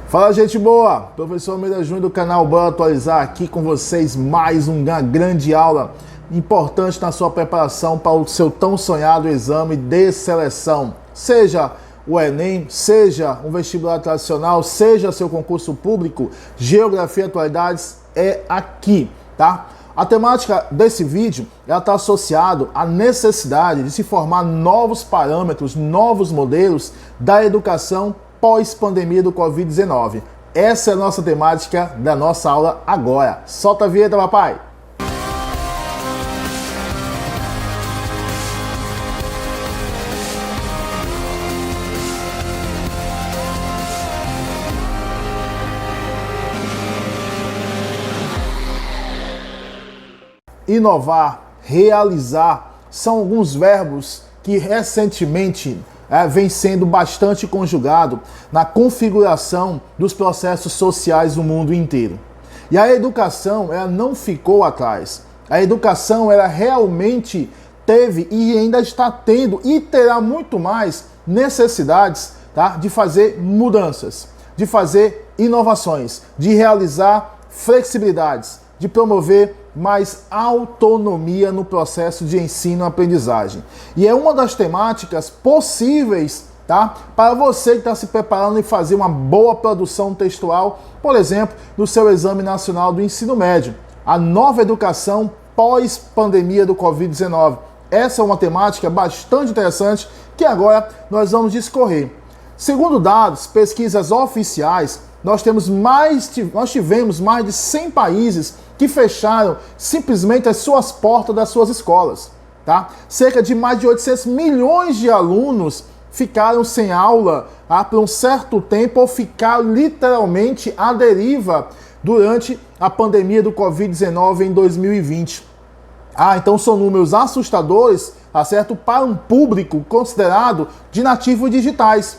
Fala, gente boa! Professor Almeida Júnior do canal Bora Atualizar aqui com vocês mais uma grande aula importante na sua preparação para o seu tão sonhado exame de seleção. Seja o Enem, seja um vestibular tradicional, seja seu concurso público, Geografia e Atualidades é aqui, tá? A temática desse vídeo está associada à necessidade de se formar novos parâmetros, novos modelos da educação pós-pandemia do Covid-19. Essa é a nossa temática da nossa aula agora. Solta a vinheta, papai! Inovar, realizar, são alguns verbos que recentemente vem sendo bastante conjugado na configuração dos processos sociais no mundo inteiro. E a educação, ela não ficou atrás. A educação, ela realmente teve e ainda está tendo e terá muito mais necessidades, tá, de fazer mudanças, de fazer inovações, de realizar flexibilidades, de promover mais autonomia no processo de ensino-aprendizagem. E é uma das temáticas possíveis, tá, para você que está se preparando em fazer uma boa produção textual, por exemplo, no seu Exame Nacional do Ensino Médio. A nova educação pós-pandemia do Covid-19. Essa é uma temática bastante interessante que agora nós vamos discorrer. Segundo dados, pesquisas oficiais, nós tivemos mais de 100 países que fecharam simplesmente as suas portas das suas escolas, tá? Cerca de mais de 800 milhões de alunos ficaram sem aula por um certo tempo ou ficaram literalmente à deriva durante a pandemia do Covid-19 em 2020. Então são números assustadores, tá certo? Para um público considerado de nativos digitais.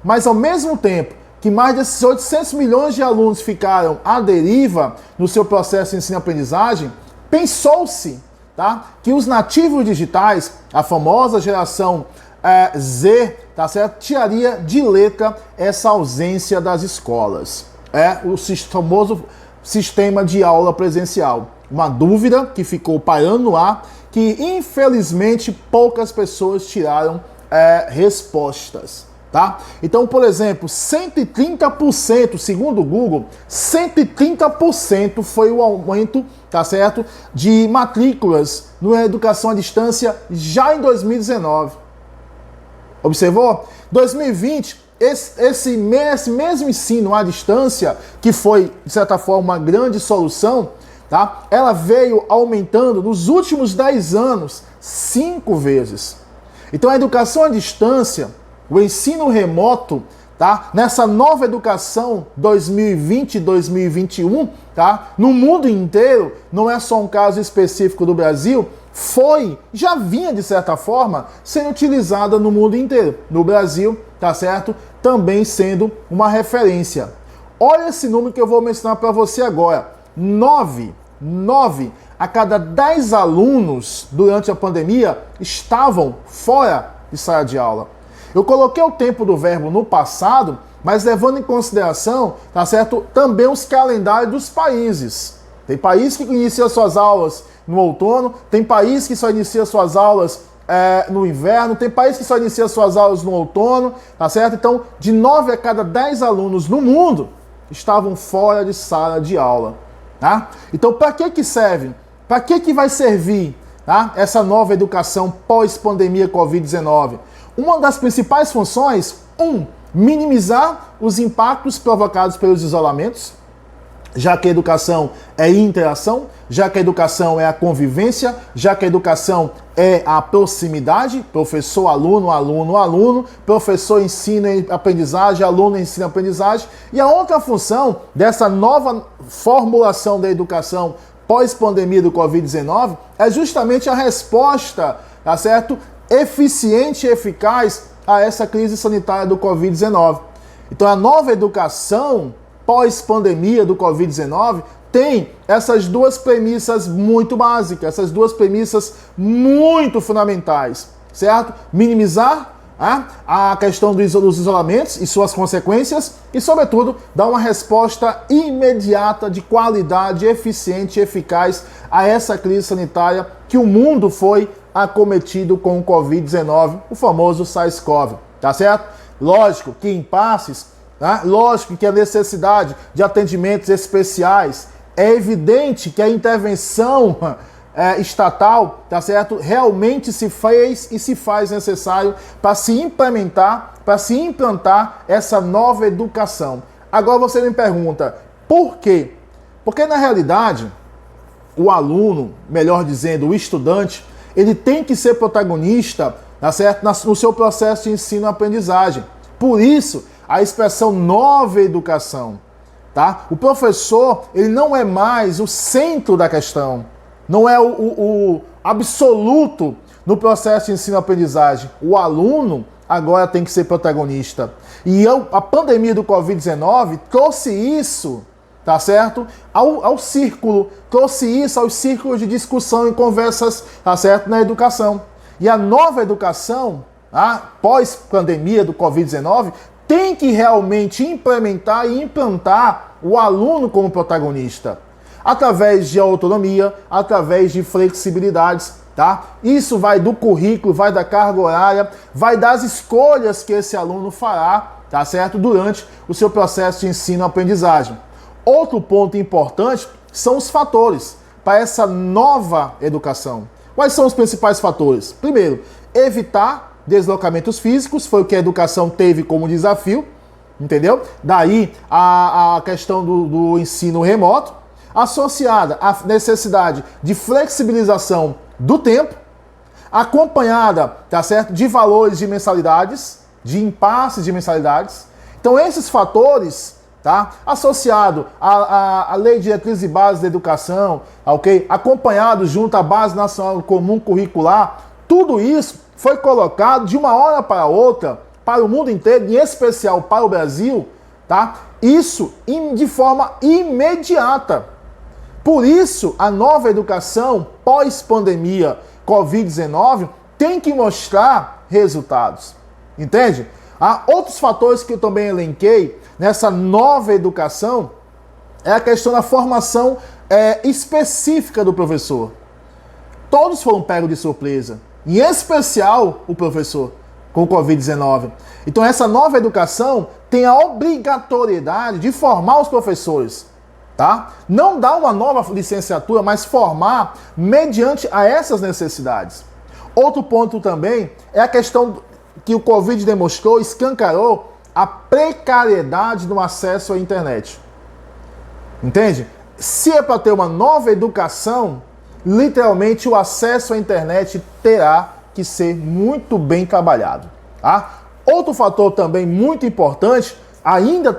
Mas ao mesmo tempo que mais desses 800 milhões de alunos ficaram à deriva no seu processo de ensino-aprendizagem, pensou-se, tá, que os nativos digitais, a famosa geração Z, tá certo, tiraria de letra essa ausência das escolas. O famoso sistema de aula presencial. Uma dúvida que ficou pairando no ar, que infelizmente poucas pessoas tiraram respostas. Tá? Então, por exemplo, 130%, segundo o Google, 130% foi o aumento, tá certo, de matrículas na educação à distância já em 2019. Observou? 2020, esse mesmo ensino à distância, que foi, de certa forma, uma grande solução, tá? Ela veio aumentando nos últimos 10 anos 5 vezes. Então, a educação à distância, o ensino remoto, tá? Nessa nova educação 2020 e 2021, tá? No mundo inteiro, não é só um caso específico do Brasil, já vinha de certa forma sendo utilizada no mundo inteiro. No Brasil, tá certo? Também sendo uma referência. Olha esse número que eu vou mencionar para você agora. 9 a cada 10 alunos durante a pandemia estavam fora de sala de aula. Eu coloquei o tempo do verbo no passado, mas levando em consideração, tá certo, também os calendários dos países. Tem país que inicia suas aulas no outono, tem país que só inicia suas aulas no inverno, tem país que só inicia suas aulas no outono, tá certo? Então, de 9 a cada 10 alunos no mundo estavam fora de sala de aula, tá? Então, para que serve? Para que vai servir, tá, essa nova educação pós-pandemia Covid-19? Uma das principais funções, minimizar os impactos provocados pelos isolamentos, já que a educação é interação, já que a educação é a convivência, já que a educação é a proximidade, professor, aluno, aluno, aluno, professor, ensino e aprendizagem, aluno, ensino e aprendizagem. E a outra função dessa nova formulação da educação pós-pandemia do Covid-19 é justamente a resposta, tá certo, eficiente e eficaz a essa crise sanitária do Covid-19. Então, a nova educação pós-pandemia do Covid-19 tem essas duas premissas muito básicas, essas duas premissas muito fundamentais, certo? Minimizar a questão dos isolamentos e suas consequências e, sobretudo, dar uma resposta imediata, de qualidade, eficiente e eficaz a essa crise sanitária que o mundo foi acometido com o Covid-19, o famoso SARS-CoV, tá certo? Lógico que impasses, lógico que a necessidade de atendimentos especiais, é evidente que a intervenção estatal, tá certo, realmente se fez e se faz necessário para se implementar, para se implantar essa nova educação. Agora você me pergunta, por quê? Porque na realidade, o aluno, melhor dizendo, o estudante, ele tem que ser protagonista, tá certo, no seu processo de ensino-aprendizagem. Por isso, a expressão nova educação, tá? O professor, ele não é mais o centro da questão, não é o absoluto no processo de ensino-aprendizagem. O aluno agora tem que ser protagonista. E a pandemia do Covid-19 trouxe isso, tá certo? Ao círculo, trouxe isso aos círculos de discussão e conversas, tá certo? Na educação. E a nova educação, pós-pandemia do Covid-19, tem que realmente implementar e implantar o aluno como protagonista, através de autonomia, através de flexibilidades, tá? Isso vai do currículo, vai da carga horária, vai das escolhas que esse aluno fará, tá certo? Durante o seu processo de ensino-aprendizagem. Outro ponto importante são os fatores para essa nova educação. Quais são os principais fatores? Primeiro, evitar deslocamentos físicos, foi o que a educação teve como desafio, entendeu? Daí a questão do ensino remoto, associada à necessidade de flexibilização do tempo, acompanhada, tá certo, de valores de mensalidades, de impasses de mensalidades. Então esses fatores, tá, associado à Lei de Diretrizes e Bases da Educação, ok, acompanhado junto à Base Nacional Comum Curricular, tudo isso foi colocado de uma hora para outra para o mundo inteiro, em especial para o Brasil, tá? Isso de forma imediata. Por isso, a nova educação pós-pandemia Covid-19 tem que mostrar resultados. Entende? Há outros fatores que eu também elenquei nessa nova educação, é a questão da formação específica do professor. Todos foram pegos de surpresa, em especial o professor, com o Covid-19. Então essa nova educação tem a obrigatoriedade de formar os professores, tá? Não dar uma nova licenciatura, mas formar mediante a essas necessidades. Outro ponto também é a questão que o Covid demonstrou, escancarou a precariedade do acesso à internet. Entende? Se é para ter uma nova educação, literalmente o acesso à internet terá que ser muito bem trabalhado, tá? Outro fator também muito importante, ainda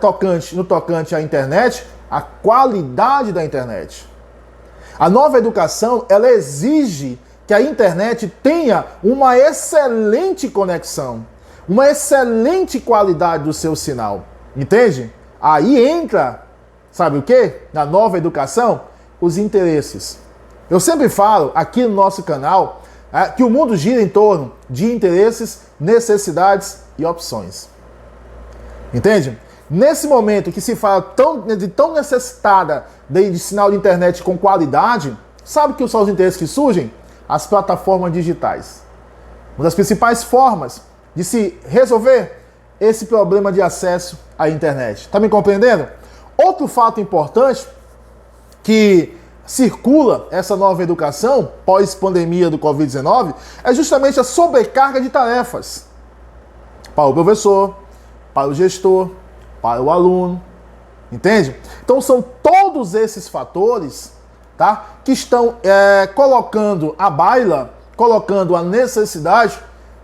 no tocante à internet, a qualidade da internet. A nova educação, ela exige que a internet tenha uma excelente conexão, uma excelente qualidade do seu sinal, entende? Aí entra, sabe o quê? Na nova educação, os interesses. Eu sempre falo aqui no nosso canal que o mundo gira em torno de interesses, necessidades e opções. Entende? Nesse momento que se fala de tão necessitada de sinal de internet com qualidade, sabe que são os interesses que surgem? As plataformas digitais. Uma das principais formas de se resolver esse problema de acesso à internet. Tá me compreendendo? Outro fato importante que circula essa nova educação pós-pandemia do Covid-19 é justamente a sobrecarga de tarefas para o professor, para o gestor, para o aluno, entende? Então são todos esses fatores, tá, que estão colocando à baila, colocando a necessidade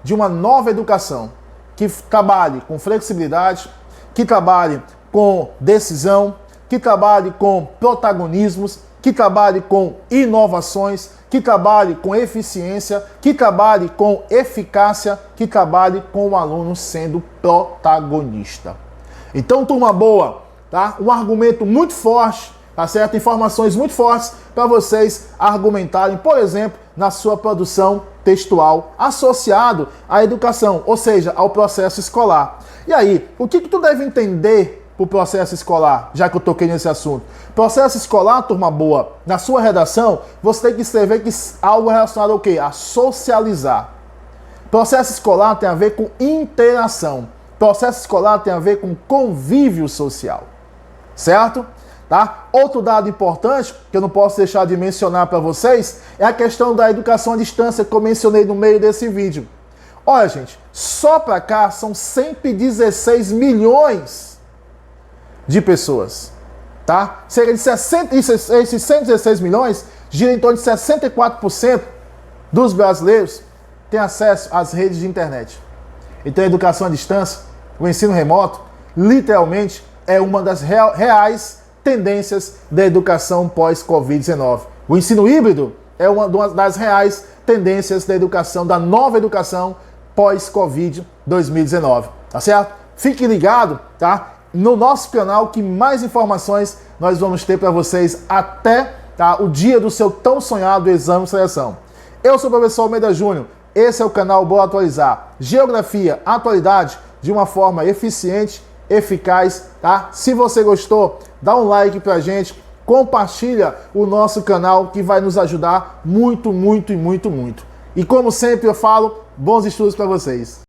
de uma nova educação que trabalhe com flexibilidade, que trabalhe com decisão, que trabalhe com protagonismos, que trabalhe com inovações, que trabalhe com eficiência, que trabalhe com eficácia, que trabalhe com o aluno sendo protagonista. Então, turma boa, tá? Um argumento muito forte, tá certo? Informações muito fortes para vocês argumentarem, por exemplo, na sua produção contextual associado à educação, ou seja, ao processo escolar. E aí, o que tu deve entender o processo escolar, já que eu toquei nesse assunto? Processo escolar, turma boa, na sua redação, você tem que escrever que algo relacionado ao quê? A socializar. Processo escolar tem a ver com interação. Processo escolar tem a ver com convívio social. Certo? Tá? Outro dado importante, que eu não posso deixar de mencionar para vocês, é a questão da educação à distância, que eu mencionei no meio desse vídeo. Olha, gente, só para cá são 116 milhões de pessoas, tá? Cerca de 60, esses 116 milhões gira em torno de 64% dos brasileiros têm acesso às redes de internet. Então a educação à distância, o ensino remoto, literalmente é uma das reais tendências da educação pós-Covid-19. O ensino híbrido é uma das reais tendências da educação, da nova educação pós-Covid-2019, tá certo? Fique ligado, tá? No nosso canal, que mais informações nós vamos ter para vocês até o dia do seu tão sonhado exame de seleção. Eu sou o professor Almeida Júnior, esse é o canal Bora Atualizar. Geografia, atualidade, de uma forma eficiente, eficaz, tá? Se você gostou, dá um like pra gente, compartilha o nosso canal, que vai nos ajudar muito, muito e muito, muito. E como sempre eu falo, bons estudos para vocês.